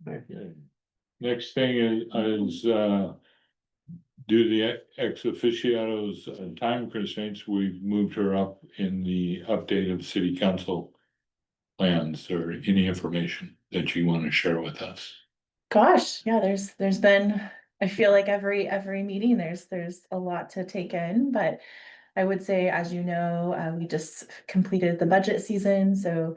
Okay. Next thing is due to the ex officio's time constraints, we've moved her up in the update of city council plans or any information that you want to share with us. Gosh, yeah, there's been, I feel like every meeting, there's a lot to take in, but I would say, as you know, we just completed the budget season, so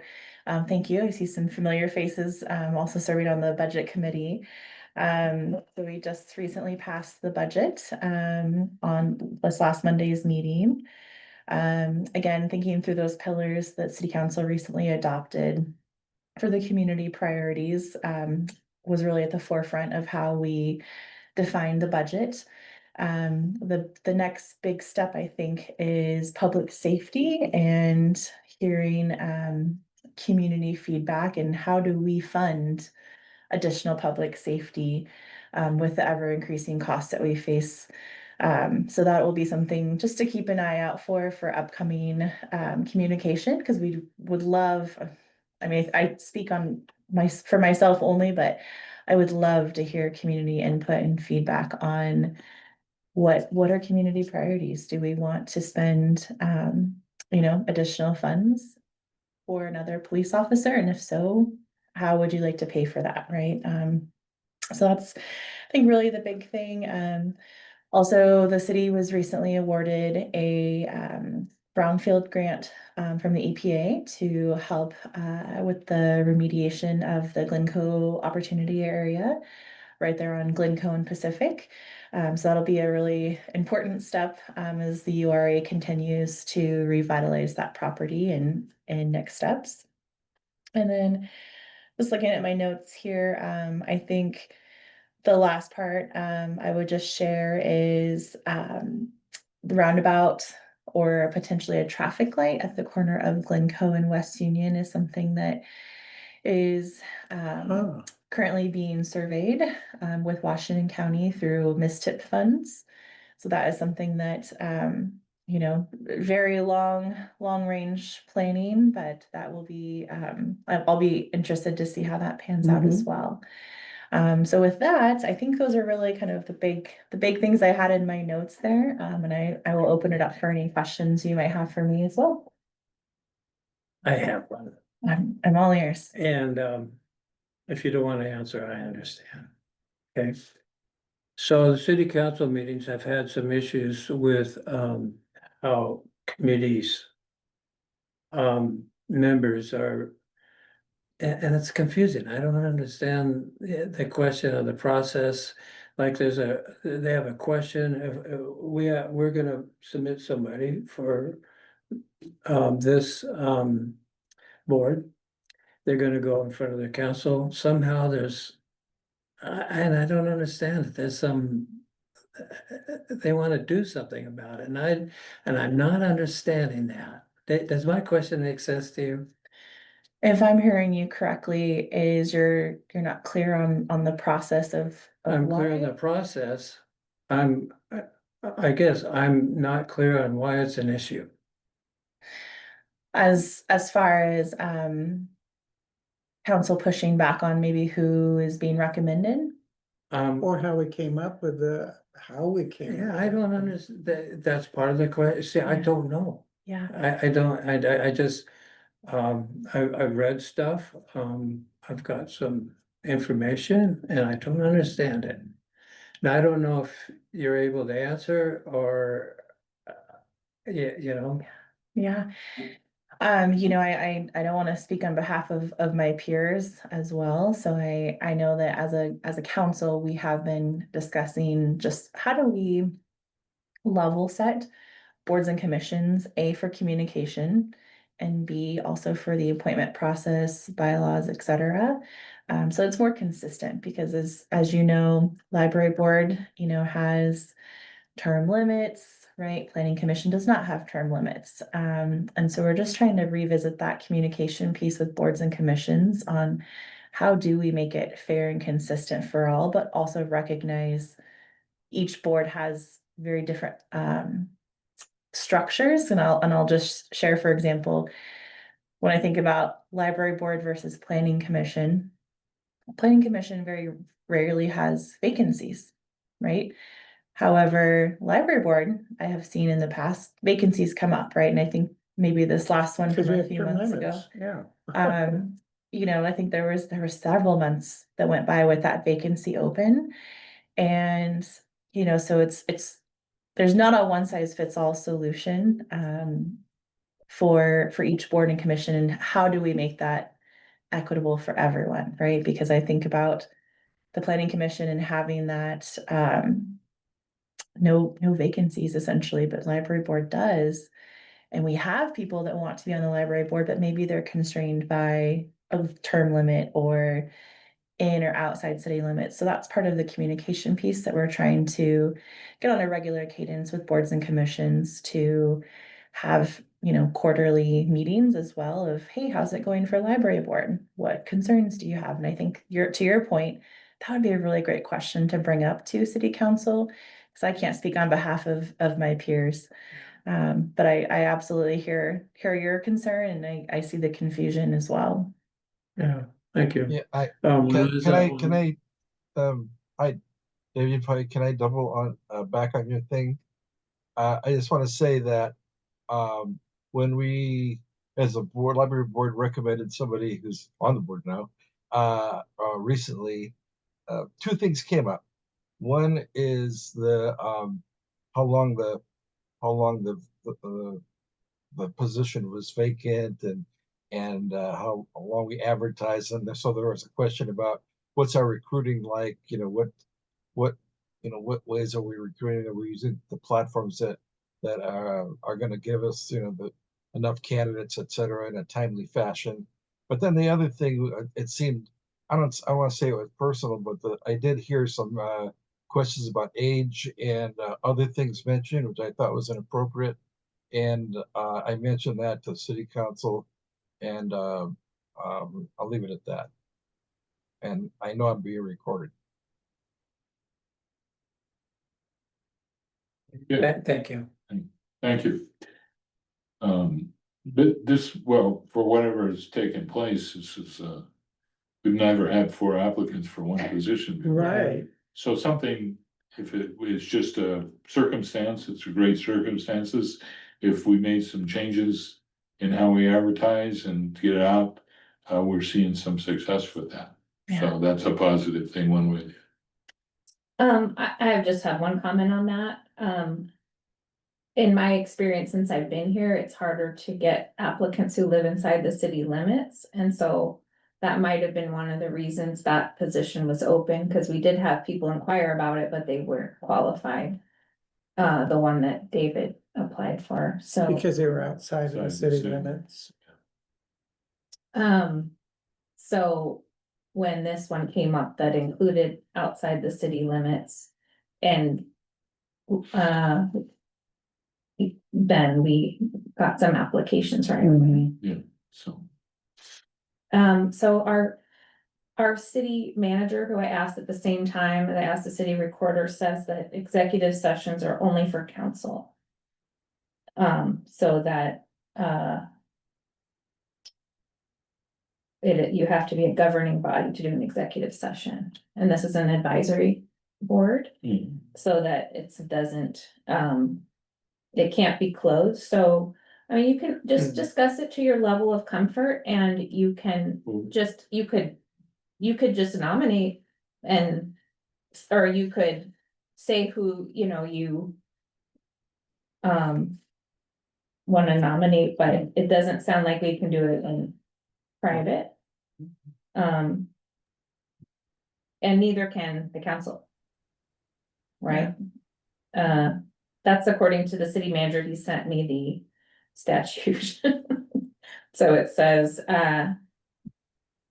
thank you. I see some familiar faces, also serving on the budget committee. So we just recently passed the budget on this last Monday's meeting. Again, thinking through those pillars that City Council recently adopted for the community priorities, was really at the forefront of how we define the budget. The next big step, I think, is public safety and hearing community feedback and how do we fund additional public safety with the ever increasing costs that we face. So that will be something just to keep an eye out for upcoming communication, because we would love, I mean, I speak on for myself only, but I would love to hear community input and feedback on what are community priorities? Do we want to spend additional funds for another police officer? And if so, how would you like to pay for that, right? So that's, I think, really the big thing. Also, the city was recently awarded a brownfield grant from the EPA to help with the remediation of the Glencoe Opportunity Area right there on Glencoe and Pacific. So that'll be a really important step as the URA continues to revitalize that property and next steps. And then just looking at my notes here, I think the last part I would just share is the roundabout or potentially a traffic light at the corner of Glencoe and West Union is something that is currently being surveyed with Washington County through MISTIP funds. So that is something that very long range planning, but that will be I'll be interested to see how that pans out as well. So with that, I think those are really kind of the big things I had in my notes there. And I will open it up for any questions you might have for me as well. I have one. I'm all ears. And if you don't want to answer, I understand. Okay. So the city council meetings have had some issues with how committees members are. And it's confusing. I don't understand the question of the process. Like they have a question, if we're gonna submit somebody for this board. They're gonna go in front of the council. Somehow there's, and I don't understand it. There's they want to do something about it, and I'm not understanding that. Does my question make sense to you? If I'm hearing you correctly, is you're not clear on the process of I'm clear on why? the process. I guess I'm not clear on why it's an issue. As far as council pushing back on maybe who is bein recommended? Or how we came up with how we came. Yeah, I don't understand. That's part of the question. See, I Yeah. don't know. Yeah. I don't, I just, I've read stuff, I've got some information and I don't understand it. Now, I don't know if you're able to answer or, you know. Yeah. I don't want to speak on behalf of my peers as well. So I know that as a council, we have been discussing just how do we level set boards and commissions, A, for communication, and B, also for the appointment process, bylaws, etc. So it's more consistent because as you know, library board, has term limits, right? Planning commission does not have term limits. And so we're just trying to revisit that communication piece with boards and commissions on how do we make it fair and consistent for all, but also recognize each board has very different structures. And I'll just share, for example, when I think about library board versus planning commission, planning commission very rarely has vacancies, right? However, library board, I have seen in the past vacancies come up, right? And I think maybe this last one Because from we a have few term months ago. limits, yeah. I think there were several months that went by with that vacancy open. And, so it's, there's not a one size fits all solution, for each board and commission, and how do we make that equitable for everyone, right? Because I think about the planning commission and having that, no vacancies essentially, but library board does. And we have people that want to be on the library board, but maybe they're constrained by a term limit or in or outside city limits. So that's part of the communication piece that we're trying to get on a regular cadence with boards and commissions to have, quarterly meetings as well of, hey, how's it going for library board? What concerns do you have? And I think to your point, that would be a really great question to bring up to city council, because I can't speak on behalf of my peers. But I absolutely hear your concern, and I see the confusion as well. Yeah, thank you. Yeah, I, Liza, can I, hi, David, if I, can I double on, back on your thing? I just want to say that, when we, as a board, library board recommended somebody who's on the board now, recently, two things came up. One is how long the, how long the position was vacant and how long we advertise. And so there was a question about what's our recruiting like, what what ways are we recruiting? Are we using the platforms that are going to give us enough candidates, et cetera, in a timely fashion? But then the other thing, it seemed, I want to say it was personal, but I did hear some questions about age and other things mentioned, which I thought was inappropriate. And I mentioned that to city council, and I'll leave it at that. And I know I'm being recorded. thank you. Thank you. But well, for whatever has taken place, this is, we've never had 4 applicants for one position before. Right. So something, if it is just a circumstance, it's a great circumstances. If we made some changes in how we advertise and to get it out, we're seeing some success with that. Yeah. So that's a positive thing one way. I just have one comment on that. In my experience, since I've been here, it's harder to get applicants who live inside the city limits. And so that might have been one of the reasons that position was open, because we did have people inquire about it, but they weren't qualified. The one that David applied for, so. Because they were outside of the Outside the city city. limits. So when this one came up that included outside the city limits and then we got some applications right away. So, So our city manager, who I asked at the same time, that I asked the city recorder, says that executive sessions are only for council. So that, you have to be a governing body to do an executive session, and this is an advisory board, so that it doesn't, it can't be closed. So, I mean, you can just discuss it to your level of comfort, and you can just, you could just nominate or you could say who, you want to nominate, but it doesn't sound like we can do it in private. And neither can the council. Right? That's according to the city manager. He sent me the statute. So it says,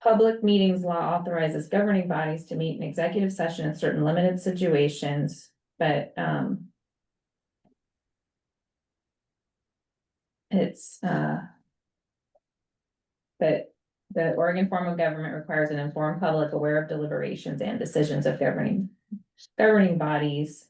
public meetings law authorizes governing bodies to meet in executive session in certain limited situations, but, it's, but the Oregon form of government requires an informed public aware of deliberations and decisions of governing bodies.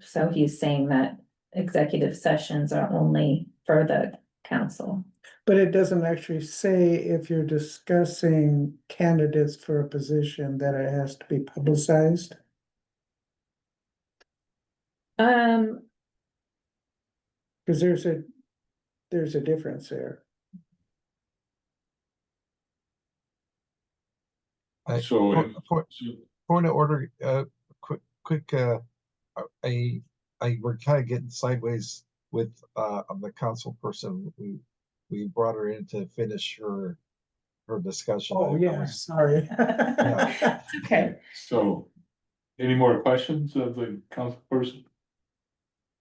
So he's saying that executive sessions are only for the council. But it doesn't actually say if you're discussing candidates for a position that it has to be publicized. Cause there's a difference there. So, Point of order, quick, we're kind of getting sideways with, the council person. We brought her in to finish her discussion. Oh, yeah, sorry. It's okay. So, any more questions of the council person?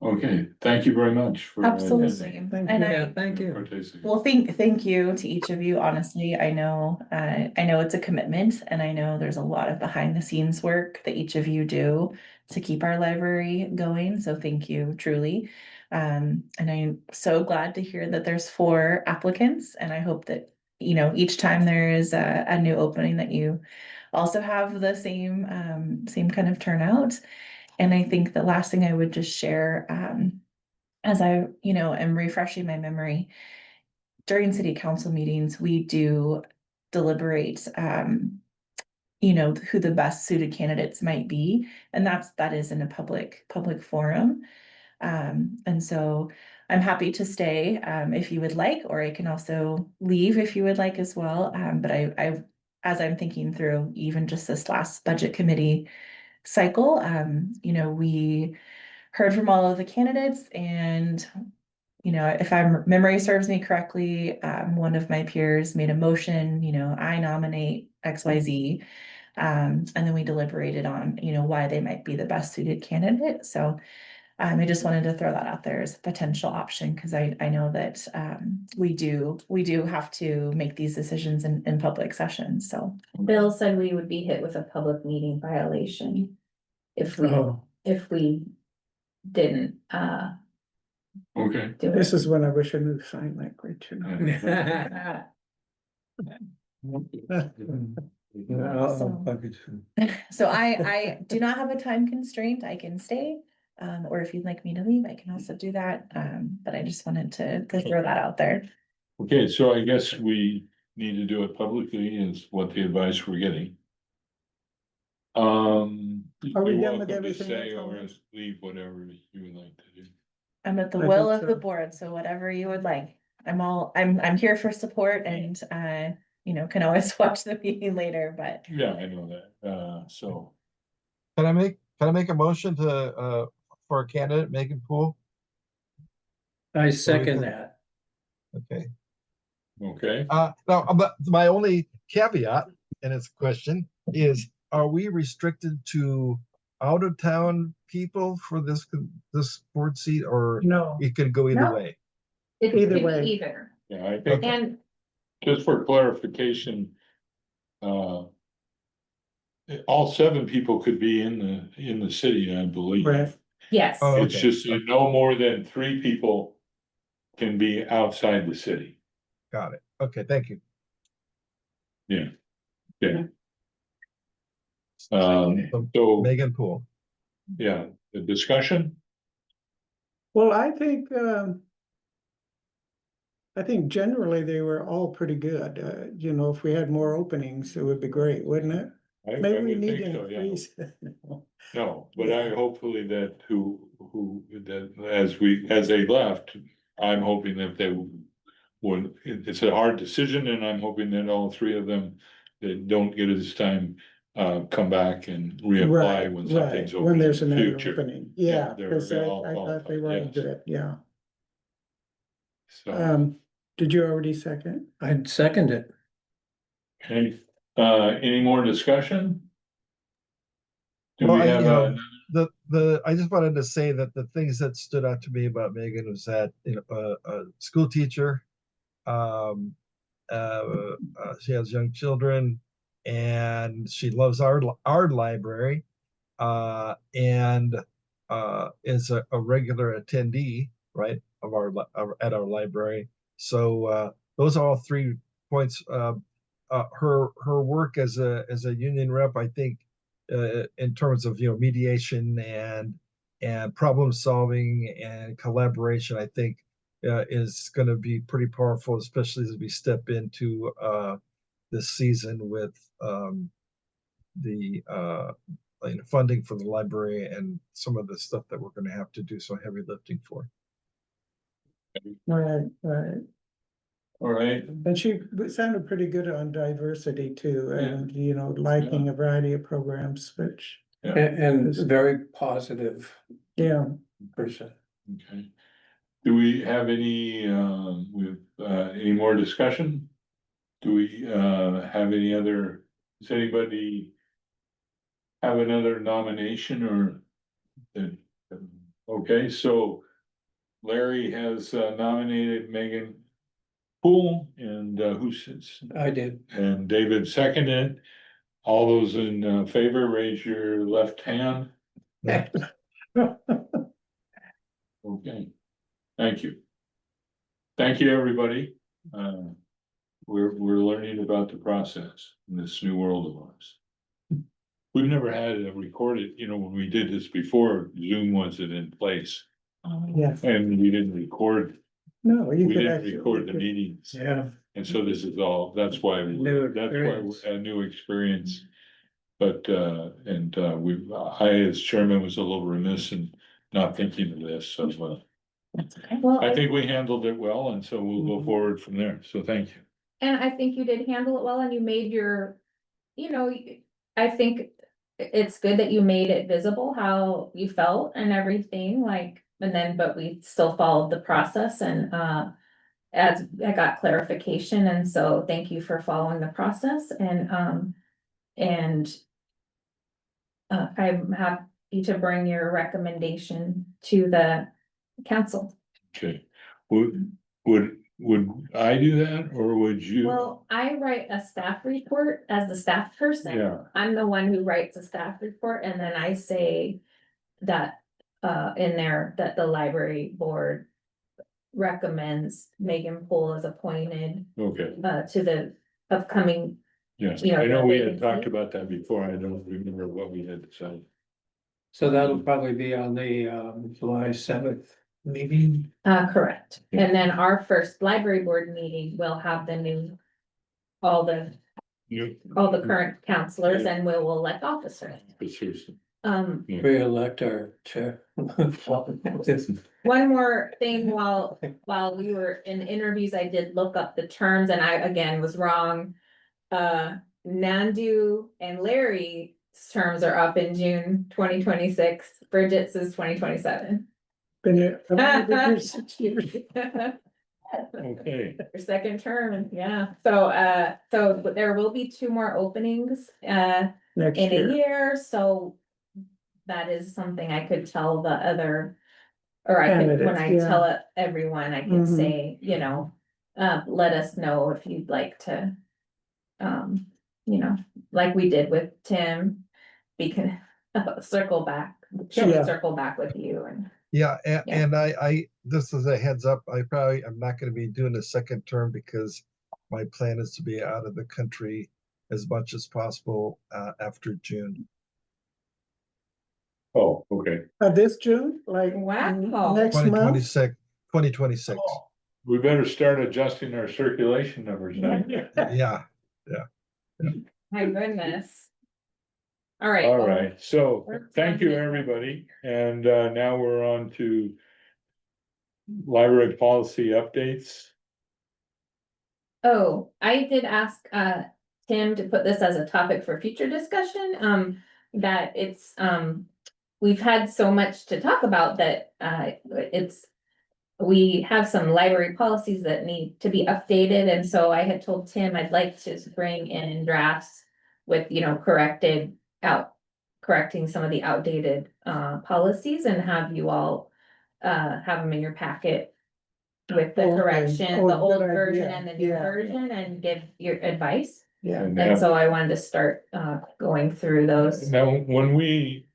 Okay, thank you very much for. Absolutely. Thank And you. Yeah, thank you. Participating. well, thank you to each of you. Honestly, I know it's a commitment and I know there's a lot of behind the scenes work that each of you do to keep our library going. So thank you truly. And I'm so glad to hear that there's 4 applicants and I hope that, each time there is a new opening that you also have the same kind of turnout. And I think the last thing I would just share, as I, am refreshing my memory, during city council meetings, we do deliberate, who the best suited candidates might be. And that is in a public forum. And so I'm happy to stay, if you would like, or I can also leave if you would like as well. But as I'm thinking through even just this last budget committee cycle, we heard from all of the candidates and, if memory serves me correctly, one of my peers made a motion, I nominate XYZ. And then we deliberated on, why they might be the best suited candidate. So I just wanted to throw that out there as a potential option because I know that we do have to make these decisions in public sessions. So Bill said we would be hit with a public meeting violation if Oh. we didn't, Okay. do it. This is when I wish I knew sign language, so I do not have a time constraint. I can stay. Or if you'd like me to leave, I can also do that. But I just wanted to throw that out there. Okay, so I guess we need to do it publicly is what the advice we're getting. Are we you're done with welcome to everything Say that's on or there? leave whatever you would like to do. I'm at the I will think of the so. board, so whatever you would like. I'm here for support and can always watch the meeting later, but Yeah, I know that. So, Can I make a motion to, for a candidate, Megan Poole? I second that. Okay. okay, Now, but my only caveat, and it's a question, is, are we restricted to out of town people for this board seat, or No, it could go either No. way? It Either could be way. either. yeah, I think And just for clarification. All 7 people could be in the city, I believe. right, yes, Oh, It's okay. just that no more than 3 people can be outside the city. Got it. Okay, thank you. Yeah. So, Megan Poole. yeah, the discussion, well, I think generally they were all pretty good, if we had more openings, it would be great, wouldn't it? I Maybe we would need think to so, yeah. increase. No, but I hopefully that as they left, I'm hoping that they would, it's a hard decision and I'm hoping that all 3 of them that don't get it this time, come back and reapply Right, when right, something's when open in there's the another future. opening, Yeah, yeah, they're cause I all thought they qualified, were all yes. good, yeah. So, Did you already second? I'd second it. okay, any more discussion? Do Well, we have I just wanted to say that the things that stood out to me about Megan was that, a school teacher, she has young children, and she loves our library, and is a regular attendee, right, of at our library. So those are all 3 points. Her work as a union rep, I think, in terms of mediation and problem solving and collaboration, I think, is going to be pretty powerful, especially as we step into this season with the funding for the library and some of the stuff that we're going to have to do so heavy lifting for. Right, right. All right, And she sounded pretty good on diversity too, Yeah. and, you know, liking a variety of programs, which, And very positive yeah. person. okay. Do we have any, any more discussion? Do we, have any other, does anybody have another nomination or? Okay, so Larry has nominated Megan Poole and who sits? I did. And David seconded. All those in favor, raise your left hand. Okay, thank you. Thank you, everybody. We're learning about the process in this new world of ours. We've never had it recorded, you know, when we did this before, Zoom wasn't in place. Yes, And we didn't record, no, you we could didn't actually. record the meetings. Yeah. And so this is all, that's why, New that's experience. why a new experience. But, I as chairman was a little remiss in not thinking of this, so, That's okay. Well, I think we handled it well, and so we'll go forward from there, so thank you. and I think you did handle it well and you made your, you know, I think it's good that you made it visible how you felt and everything, like, and then, but we still followed the process and, as I got clarification, and so thank you for following the process and I'm happy to bring your recommendation to the council. Okay, would I do that, or would you? Well, I write a staff report as the staff person. Yeah, I'm the one who writes a staff report and then I say that, in there, that the library board recommends Megan Poole as appointed, okay, to the upcoming, yes, You know, I know we had vacancy. talked about that before, I don't remember what we had decided. So that'll probably be on the July 7th meeting. correct. Yeah. And then our first library board meeting will have the new, all the current counselors and we will elect officers. Seriously. We elect our chair. One more thing, while we were in interviews, I did look up the terms and I again was wrong. Nandu and Larry's terms are up in June 2026. Bridget's is 2027. Been here, I've been here 6 years. Okay, Your second term, yeah. So there will be 2 more openings Next in a year. year, so that is something I could tell the other. Or I could, when Candidates, I yeah. tell it everyone, I could Mhm. say, you know, let us know if you'd like to. You know, like we did with Tim, we can circle back, Yeah. circle back with you and. Yeah, Yeah. and I, this is a heads up, I'm not gonna be doing a second term because my plan is to be out of the country as much as possible, after June. oh, okay. This June, like. Wow. Next month, 2026. We better start adjusting our circulation numbers now. Yeah, My goodness. All right. All right, so We're thank you, done. everybody, and now we're on to library policy updates. Oh, I did ask Tim to put this as a topic for future discussion, that it's, we've had so much to talk about that we have some library policies that need to be updated, and so I had told Tim I'd like to bring in drafts with, you know, correcting some of the outdated policies and have you all have them in your packet with the Okay. correction, Oh, the old good version idea. and the new Yeah. version, and give your advice. yeah, And And have- so I wanted to start going through those. Now, when we,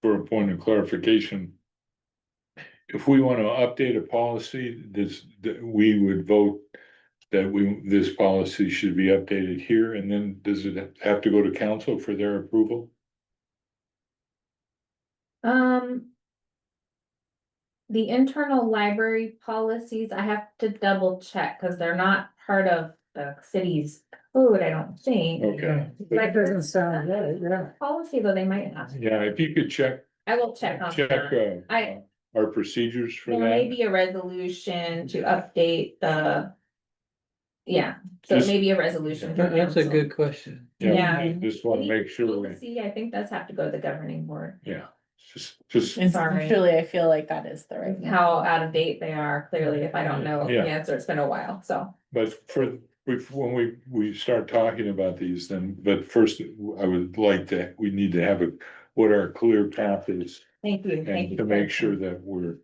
for a point of clarification. If we want to update a policy, that we would vote that this policy should be updated here, and then does it have to go to council for their approval? The internal library policies, I have to double check, cause they're not part of the city's code, I don't think. Okay, That doesn't sound right, yeah. Policy, though, they might have. yeah, if you could check, I will check on check, that. I- our procedures for There may that. be a resolution to update the. Yeah, so it Just- may be a resolution. for That's a council. good question. Yeah, Yeah. I just wanna make sure, we- See, I think that's have to go to the governing board. yeah, just, And Sorry. Truly, I feel like that is the right. one. How out of date they are, clearly, if I don't know the Yeah. answer, it's been a while, so. but when we start talking about these, then, but first, I would like to, we need to have what our clear path is. Thank you, thank And you. to for make that. sure that we're,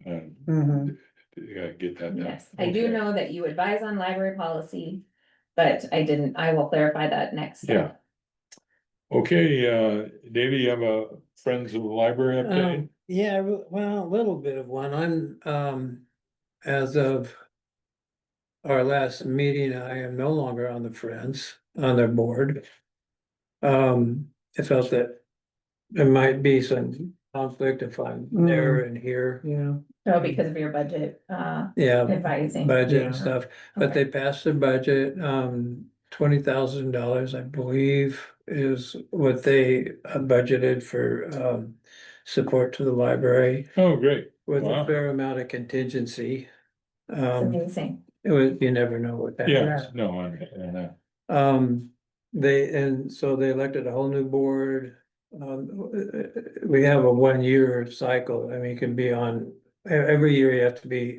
Mhm. yeah, get that done. Yes, I do Okay. know that you advise on library policy, but I will clarify that next. Yeah. Okay, David, you have a Friends of the Library update? Yeah, well, a little bit of one. I'm, as of our last meeting, I am no longer on the Friends, on their board. I felt that there might be some conflict if I'm there and here, Yeah, No, because of your budget, yeah, advising. budget Yeah. and stuff. But Okay. they passed their budget, $20,000, I believe, is what they budgeted for, support to the library Oh, great. with a Wow. fair amount of contingency. It's amazing. It was, you never know what that Yeah, is. no, I And so they elected a whole new board. We have a 1 year cycle. I mean, it can be on, every year you have to be,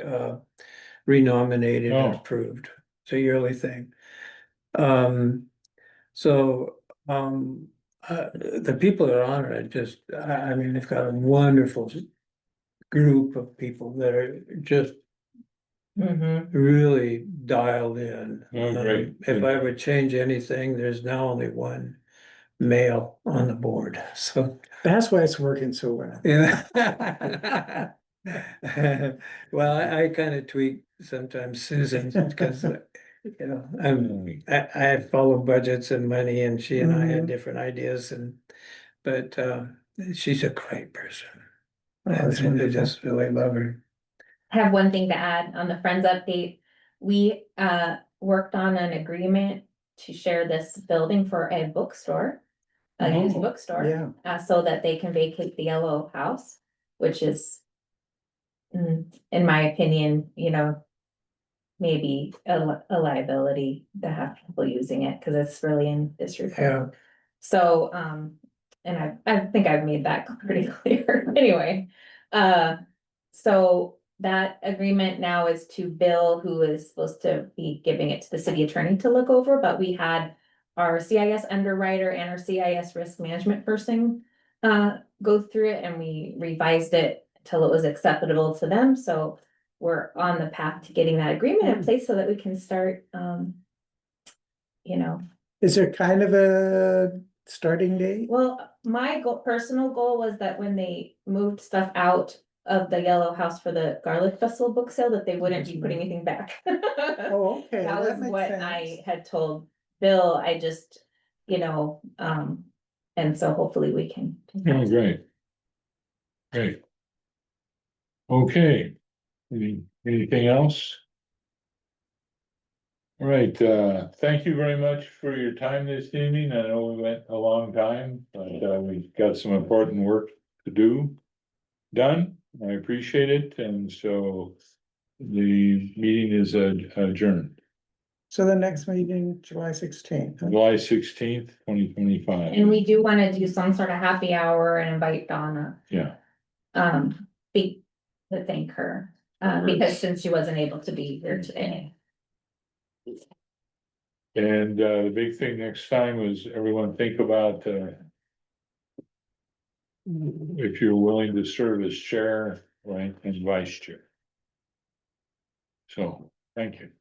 renominated and Oh. approved. It's a yearly thing. So, the people that are on it, just, I mean, they've got a wonderful group of people that are just really dialed in. Oh, great. If I would change anything, there's now only one male on the board, so. that's why it's working so well. Yeah. Well, I kind of tweak sometimes Susan, because, you know, I follow budgets and money, and she and I had Mhm. different ideas, but she's a great person. Oh, that's And I wonderful. just really love her. I have one thing to add on the Friends update. We worked on an agreement to share this building for a bookstore. A used Oh, bookstore, Yeah, so that they can vacate the yellow house, which is. In my opinion, maybe a liability to have people using it, cause it's really in disrepair. Yeah, So, and I think I've made that pretty clear, anyway. So that agreement now is to Bill, who is supposed to be giving it to the city attorney to look over, but we had our CIS underwriter and our CIS risk management person go through it, and we revised it till it was acceptable to them, so we're on the path to getting that agreement in place so that we can start, is there kind of a starting date? well, my personal goal was that when they moved stuff out of the yellow house for the Garlic Festival book sale, that they wouldn't be putting anything back. Oh, okay. That was makes what sense. I had told Bill, I just, and so hopefully we can. oh, great. Great. Okay, anything else? All right, thank you very much for your time this evening. I know we went a long time, but we got some important work to do. Done, I appreciate it, and so the meeting is adjourned, So the next meeting, July 16th. July 16th, 2025. And we do wanna do some sort of happy hour and invite Donna, Yeah, to thank her, because since she wasn't able to be here today. and the big thing next time is everyone think about if you're willing to serve as chair, right, and vice chair. So, thank you.